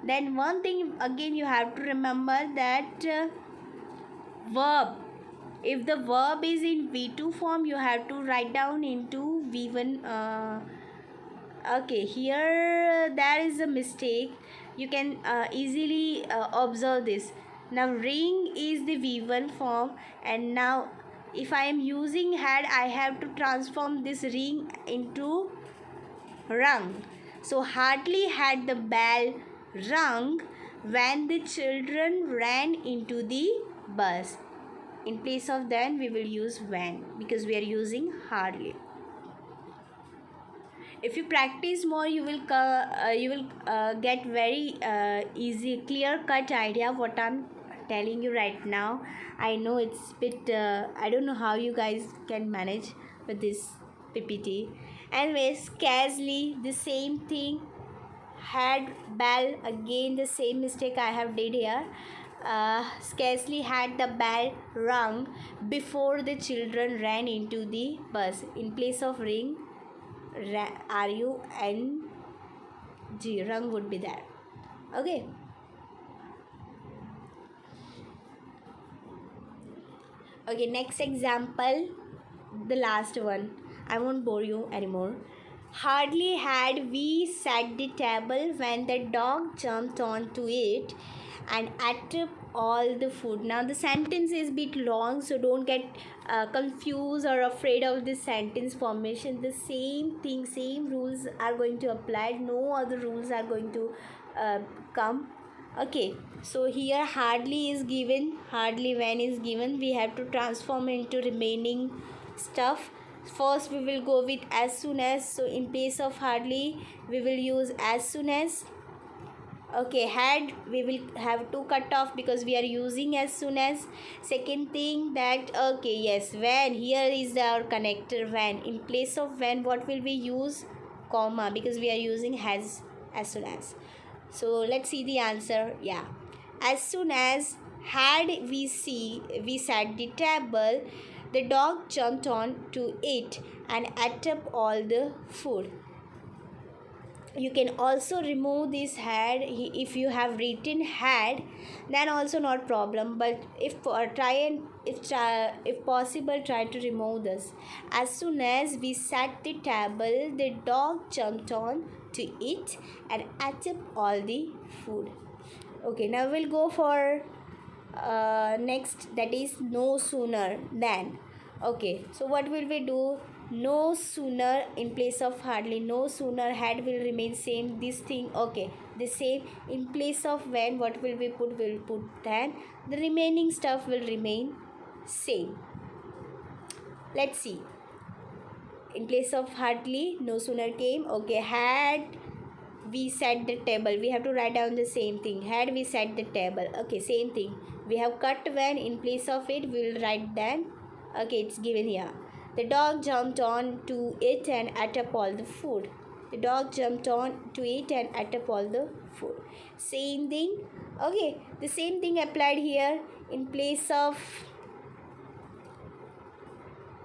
then one thing again you have to remember that verb, if the verb is in V2 form, you have to write down into V1. Okay, here there is a mistake. You can easily observe this. Now ring is the V1 form, and now if I am using had, I have to transform this ring into rung. So hardly had the bell rung when the children ran into the bus. In place of then, we will use when, because we are using hardly. If you practice more, you will get very easy, clear cut idea what I'm telling you right now. I know it's bit I don't know how you guys can manage with this PPT. Anyways, scarcely the same thing. Had bell, again the same mistake I have did here. Scarcely had the bell rung before the children ran into the bus. In place of ring, RUNG, rung would be there. Okay. Okay, next example, the last one. I won't bore you anymore. Hardly had we set the table when the dog jumped onto it and ate up all the food. Now the sentence is a bit long, so don't get confused or afraid of this sentence formation. The same thing, same rules are going to apply. No other rules are going to come. Okay, so here hardly is given, hardly when is given. We have to transform into remaining stuff. First we will go with as soon as. So in place of hardly we will use as soon as. Okay, had we will have to cut off because we are using as soon as. Second thing that, okay, yes, when, here is our connector when. In place of when, what will we use? Comma, because we are using has as soon as. So let's see the answer. Yeah, as soon as had we set the table, the dog jumped on to it and ate up all the food. You can also remove this had. If you have written had, then also not problem, but if try and if possible, try to remove this. As soon as we set the table, the dog jumped on to it and ate up all the food. Okay, now we'll go for next, that is no sooner than. Okay, so what will we do? No sooner in place of hardly. No sooner, had will remain same, this thing. Okay, the same. In place of when, what will we put? We'll put then. The remaining stuff will remain same. Let's see. In place of hardly, no sooner came. Okay, had we set the table, we have to write down the same thing. Had we set the table. Okay, same thing. We have cut when. In place of it, we will write then. Okay, it's given here. The dog jumped on to it and ate up all the food. The dog jumped on to it and ate up all the food. Same thing. Okay, the same thing applied here. In place of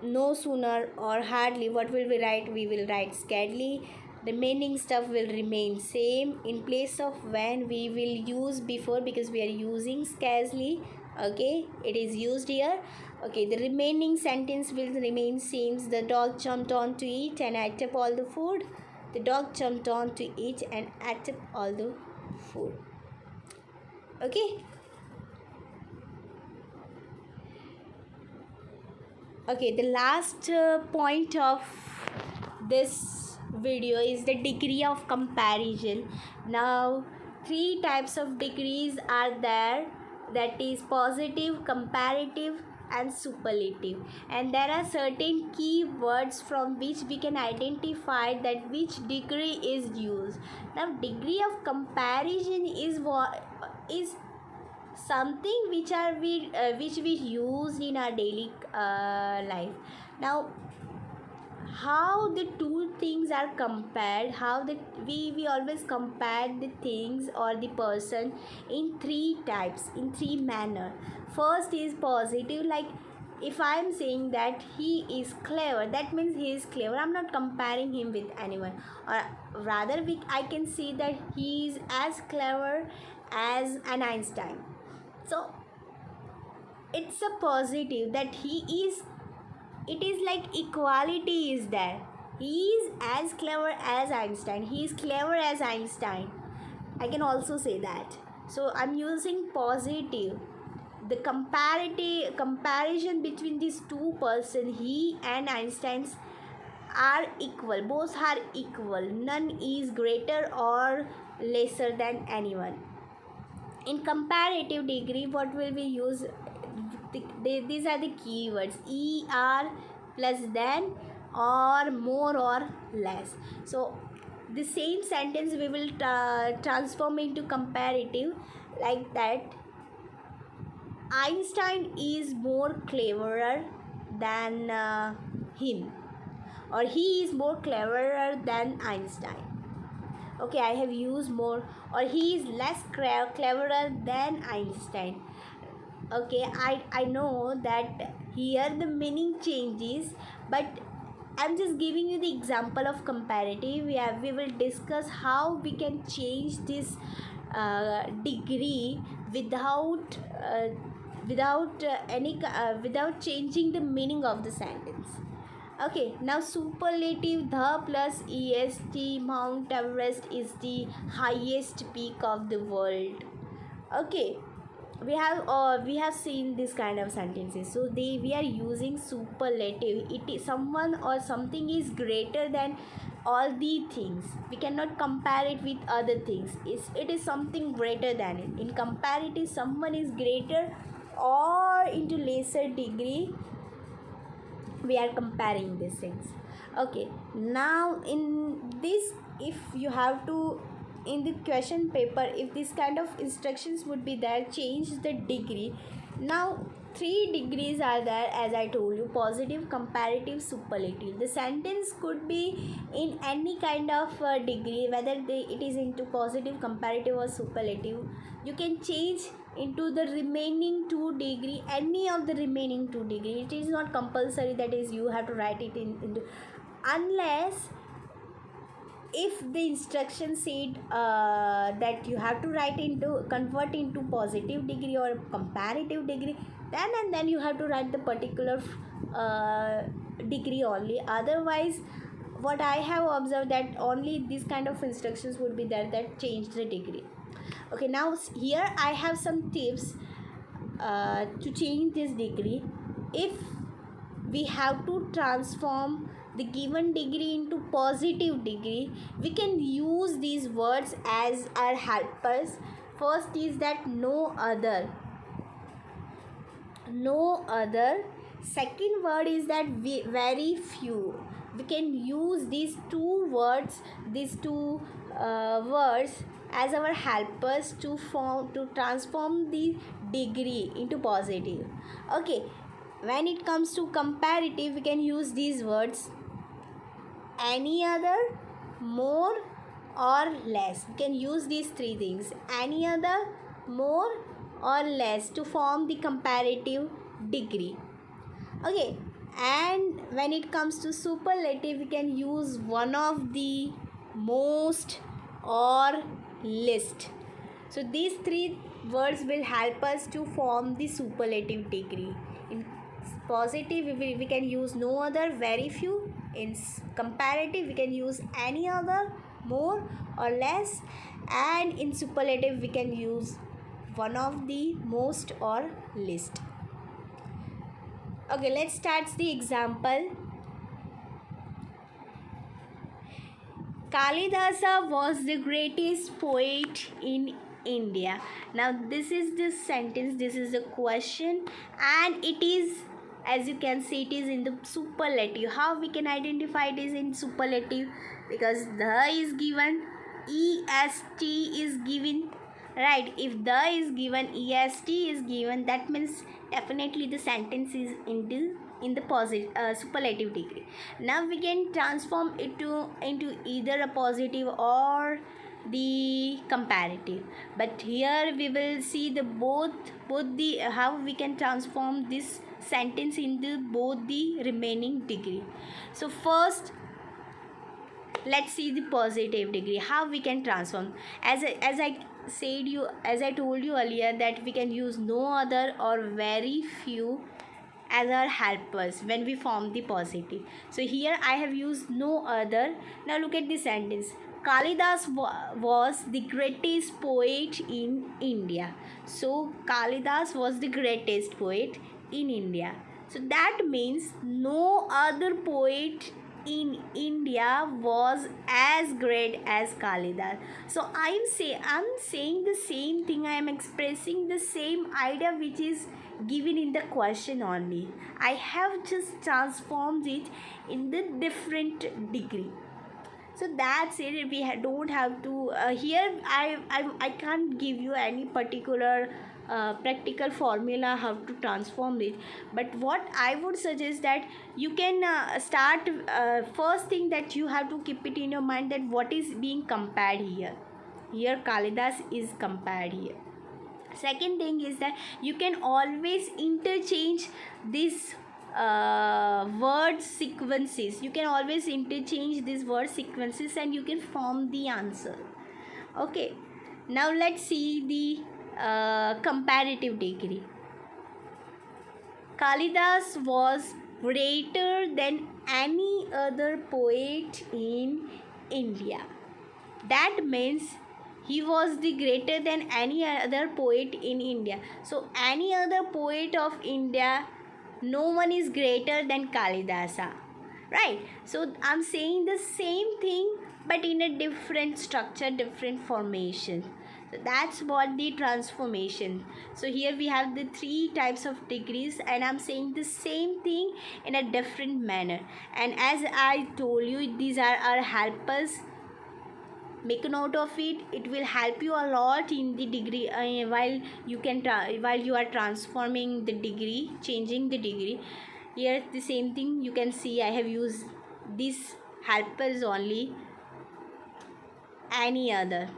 no sooner or hardly, what will we write? We will write scarcely. Remaining stuff will remain same. In place of when, we will use before because we are using scarcely. Okay, it is used here. Okay, the remaining sentence will remain same. The dog jumped on to eat and ate up all the food. The dog jumped on to eat and ate up all the food. Okay. Okay, the last point of this video is the degree of comparison. Now, 3 types of degrees are there, that is positive, comparative and superlative, and there are certain key words from which we can identify that which degree is used. Now, degree of comparison is what is something which we use in our daily life. Now, how the two things are compared, how the we always compare the things or the person in 3 types, in 3 manner. First is positive, like if I am saying that he is clever, that means he is clever. I'm not comparing him with anyone, or rather I can see that he is as clever as an Einstein. So it's a positive, that he is, it is like equality is there. He is as clever as Einstein. He is clever as Einstein. I can also say that. So I'm using positive. The comparison between these 2 persons, he and Einstein's, are equal. Both are equal. None is greater or lesser than anyone. In comparative degree, what will we use? These are the keywords: er, plus than, or more or less. So the same sentence we will transform into comparative, like that: Einstein is more cleverer than him, or he is more cleverer than Einstein. Okay, I have used more. Or he is less cleverer than Einstein. Okay, I know that here the meaning changes, but I'm just giving you the example of comparative. We will discuss how we can change this degree without without changing the meaning of the sentence. Okay, now superlative: the plus est, Mount Everest is the highest peak of the world. Okay, we have seen this kind of sentences. So we are using superlative. It is someone or something is greater than all the things. We cannot compare it with other things. It is something greater than it. In comparative, someone is greater or into lesser degree We are comparing these things. Okay, now in this, if you have to, in the question paper, if this kind of instructions would be there, change the degree. Now three degrees are there, as I told you: positive, comparative, superlative. The sentence could be in any kind of degree, whether it is into positive, comparative or superlative. You can change into the remaining 2 degree, any of the remaining 2 degree. It is not compulsory that is you have to write it into, unless if the instruction said that you have to write into, convert into positive degree or comparative degree, then and then you have to write the particular uh, degree only. Otherwise, what I have observed, that only this kind of instructions would be there that change the degree. Okay, now here I have some tips to change this degree. If we have to transform the given degree into positive degree, we can use these words as our helpers. First is that no other, no other. Second word is that very few. We can use these two words, these two words as our helpers to form, to transform the degree into positive. Okay, when it comes to comparative, we can use these words: any other, more or less. We can use these three things: any other, more or less, to form the comparative degree. Okay, and when it comes to superlative, we can use one of the, most or least. So these three words will help us to form the superlative degree. In positive, we can use no other, very few. In comparative, we can use any other, more or less. And in superlative, we can use one of the, most or least. Okay, let's start the example. Kalidasa was the greatest poet in India. Now, this is the sentence, this is the question, and it is, as you can see, it is in the superlative. How we can identify it is in superlative? Because the is given, est is given, right? If the is given, est is given, that means definitely the sentence is in the positive superlative degree. Now we can transform it into either a positive or the comparative, but here we will see the both the how we can transform this sentence into both the remaining degree. So first, let's see the positive degree, how we can transform. As I told you earlier, that we can use no other or very few as our helpers when we form the positive. So here I have used no other. Now look at the sentence: Kalidas was the greatest poet in India. So Kalidas was the greatest poet in India. So that means no other poet in India was as great as Kalidas. So I'm saying the same thing. I am expressing the same idea which is given in the question only. I have just transformed it in the different degree. So that's it. We don't have to here I can't give you any particular practical formula how to transform it, but what I would suggest that you can start first thing that you have to keep it in your mind, that what is being compared here. Here Kalidas is compared here. Second thing is that you can always interchange this word sequences. You can always interchange these word sequences and you can form the answer. Okay, now let's see the comparative degree. Kalidas was greater than any other poet in India. That means he was the greater than any other poet in India. So any other poet of India, no one is greater than Kalidasa, right? So I'm saying the same thing but in a different structure, different formation. So that's what the transformation. So here we have the three types of degrees, and I'm saying the same thing in a different manner. And as I told you, these are our helpers. Make a note of it. It will help you a lot in the degree while while you are transforming the degree, changing the degree. Here the same thing you can see. I have used these helpers only. Any other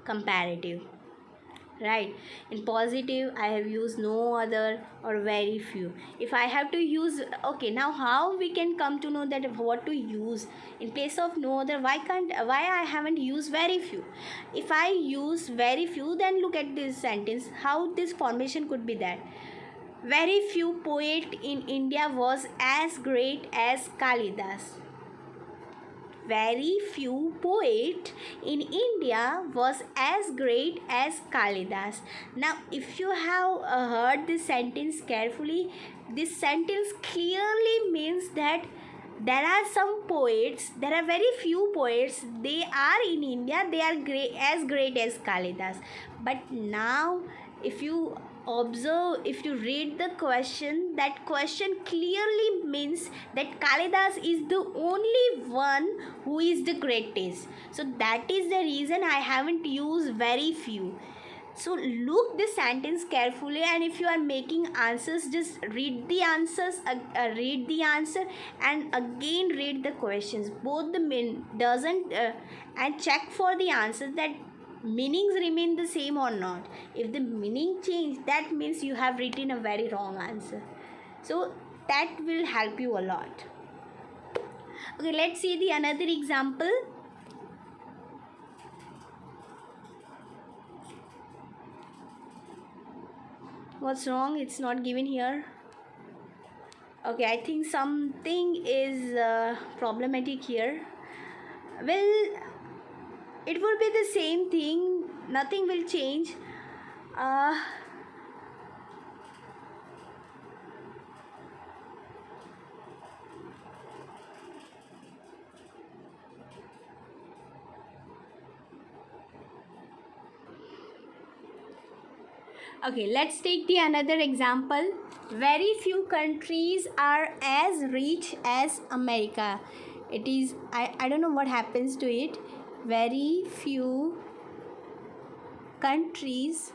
comparative, right? In positive I have used no other or very few. If I have to use, okay, now how we can come to know that what to use in place of no other? Why I haven't used very few? If I use very few, then look at this sentence, how this formation could be that very few poet in India was as great as Kalidas. Very few poet in India was as great as Kalidas. Now, if you have heard this sentence carefully, this sentence clearly means that there are some poets, there are very few poets, they are in India, they are great as Kalidas. But now, if you observe, if you read the question, that question clearly means that Kalidas is the only one who is the greatest. So that is the reason I haven't used very few. So look the sentence carefully, and if you are making answers, just read the answers, read the answer, and again read the questions. Both the doesn't and check for the answer that meanings remain the same or not. If the meaning change, that means you have written a very wrong answer. So that will help you a lot. Okay, let's see the another example. What's wrong? It's not given here. Okay, I think something is problematic here. Well, it will be the same thing. Nothing will change. Okay, let's take the another example. Very few countries are as rich as America. It is, I don't know what happens to it. Very few countries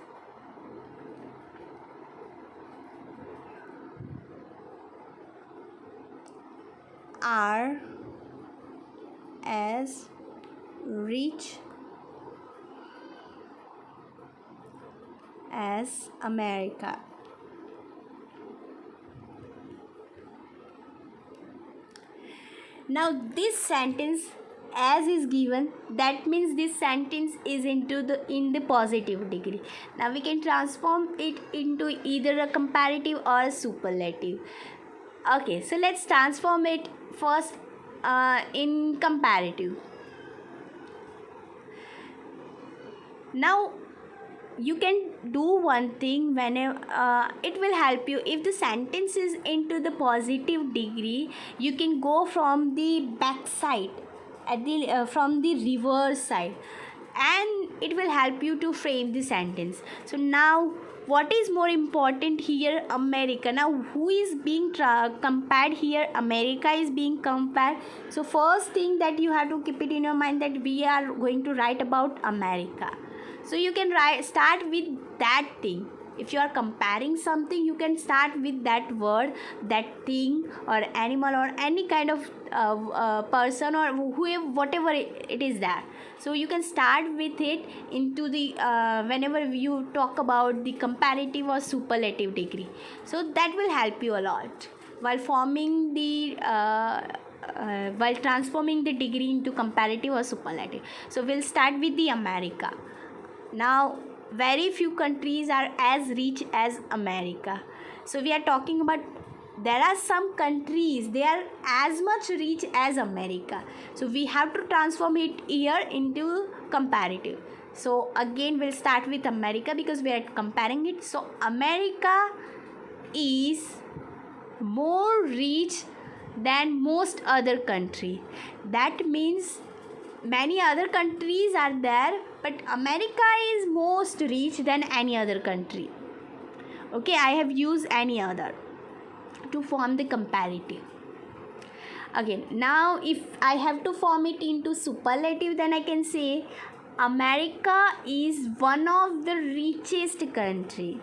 are as rich as America. Now this sentence as is given, that means this sentence is in the positive degree. Now we can transform it into either a comparative or a superlative. Okay, so let's transform it first in comparative. Now you can do one thing whenever it will help you. If the sentence is into the positive degree, you can go from the back side, at the from the reverse side, and it will help you to frame the sentence. So now what is more important here? America. Now who is being compared here? America is being compared. So first thing that you have to keep it in your mind, that we are going to write about America. So you can start with that thing. If you are comparing something, you can start with that word, that thing, or animal, or any kind of person, or whoever, whatever it is that. So you can start with it into the whenever you talk about the comparative or superlative degree. So that will help you a lot while forming the while transforming the degree into comparative or superlative. So we'll start with the America. Now, very few countries are as rich as America. So we are talking about, there are some countries, they are as much rich as America. So we have to transform it here into comparative. So again we'll start with America because we are comparing it. So America is more rich than most other country. That means many other countries are there, but America is most rich than any other country. Okay, I have used any other to form the comparative. Again, now if I have to form it into superlative, then I can say America is one of the richest country,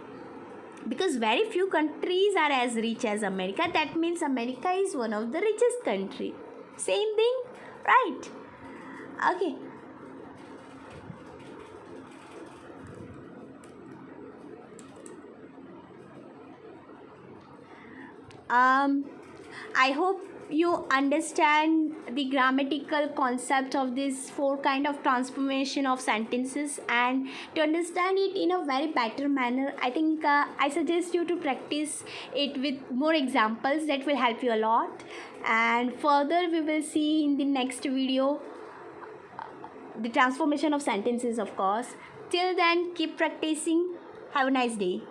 because very few countries are as rich as America. That means America is one of the richest country. Same thing, right? Okay. I hope you understand the grammatical concept of this four kind of transformation of sentences, and to understand it in a very better manner, I think I suggest you to practice it with more examples. That will help you a lot, and further we will see in the next video the transformation of sentences, of course. Till then, keep practicing. Have a nice day.